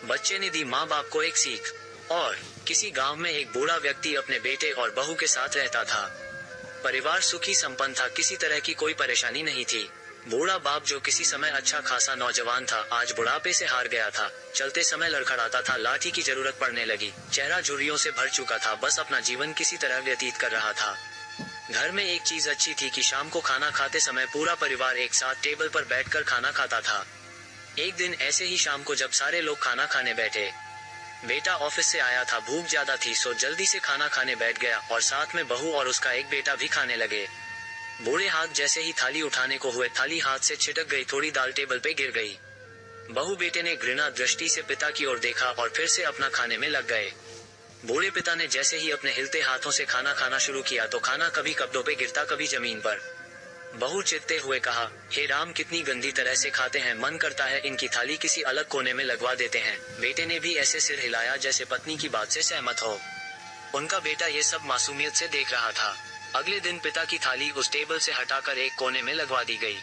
बच्चे ने दी माँ बाप को एक सीख। और किसी गांव में एक बूढ़ा व्यक्ति अपने बेटे और बहू के साथ रहता था। परिवार सुखी संपन्न था, किसी तरह की कोई परेशानी नहीं थी। बूढ़ा बाप जो किसी समय अच्छा खासा नौजवान था, आज बुढ़ापे से हार गया था। चलते समय लड़खड़ाता था, लाठी की जरूरत पड़ने लगी। चेहरा झुर्रियों से भर चुका था, बस अपना जीवन किसी तरह व्यतीत कर रहा था। घर में एक चीज अच्छी थी कि शाम को खाना खाते समय पूरा परिवार एक साथ टेबल पर बैठकर खाना खाता था। एक दिन ऐसे ही शाम को जब सारे लोग खाना खाने बैठे, बेटा ऑफिस से आया था, भूख ज्यादा थी सो जल्दी से खाना खाने बैठ गया और साथ में बहू और उसका एक बेटा भी खाने लगे। बूढ़े हाथ जैसे ही थाली उठाने को हुए, थाली हाथ से छिटक गई, थोड़ी दाल टेबल पे गिर गई। बहू बेटे ने घृणा दृष्टि से पिता की ओर देखा और फिर से अपना खाने में लग गए। बूढ़े पिता ने जैसे ही अपने हिलते हाथों से खाना खाना शुरू किया तो खाना कभी कपड़ों पे गिरता, कभी जमीन पर। बहू चित्ते हुए कहा, हे राम, कितनी गंदी तरह से खाते हैं, मन करता है इनकी थाली किसी अलग कोने में लगवा देते हैं। बेटे ने भी ऐसे सिर हिलाया जैसे पत्नी की बात से सहमत हो। उनका बेटा ये सब मासूमियत से देख रहा था। अगले दिन पिता की थाली उस टेबल से हटाकर एक कोने में लगवा दी गई।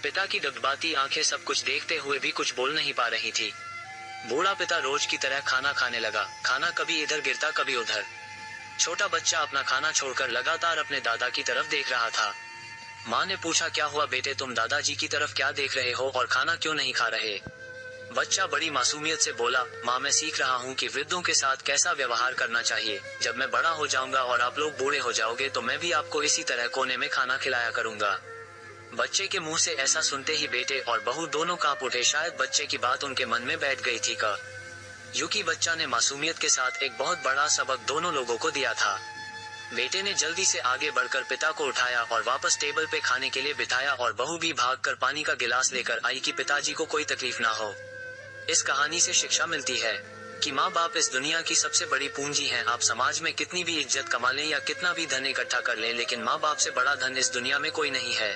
पिता की डगडगती आंखें सब कुछ देखते हुए भी कुछ बोल नहीं पा रही थी। बूढ़ा पिता रोज की तरह खाना खाने लगा। खाना कभी इधर गिरता, कभी उधर। छोटा बच्चा अपना खाना छोड़कर लगातार अपने दादा की तरफ देख रहा था। माँ ने पूछा, क्या हुआ बेटे, तुम दादाजी की तरफ क्या देख रहे हो और खाना क्यों नहीं खा रहे? बच्चा बड़ी मासूमियत से बोला, माँ, मैं सीख रहा हूँ कि वृद्धों के साथ कैसा व्यवहार करना चाहिए। जब मैं बड़ा हो जाऊंगा और आप लोग बूढ़े हो जाओगे तो मैं भी आपको इसी तरह कोने में खाना खिलाया करूंगा। बच्चे के मुंह से ऐसा सुनते ही बेटे और बहू दोनों कांप उठे। शायद बच्चे की बात उनके मन में बैठ गई थी। यूकी बच्चा ने मासूमियत के साथ एक बहुत बड़ा सबक दोनों लोगों को दिया था। बेटे ने जल्दी से आगे बढ़कर पिता को उठाया और वापस टेबल पे खाने के लिए बिठाया और बहू भी भागकर पानी का गिलास लेकर आई कि पिताजी को कोई तकलीफ ना हो। इस कहानी से शिक्षा मिलती है कि माँ बाप इस दुनिया की सबसे बड़ी पूंजी हैं। आप समाज में कितनी भी इज्जत कमा लें या कितना भी धन इकट्ठा कर लें, लेकिन माँ बाप से बड़ा धन इस दुनिया में कोई नहीं है।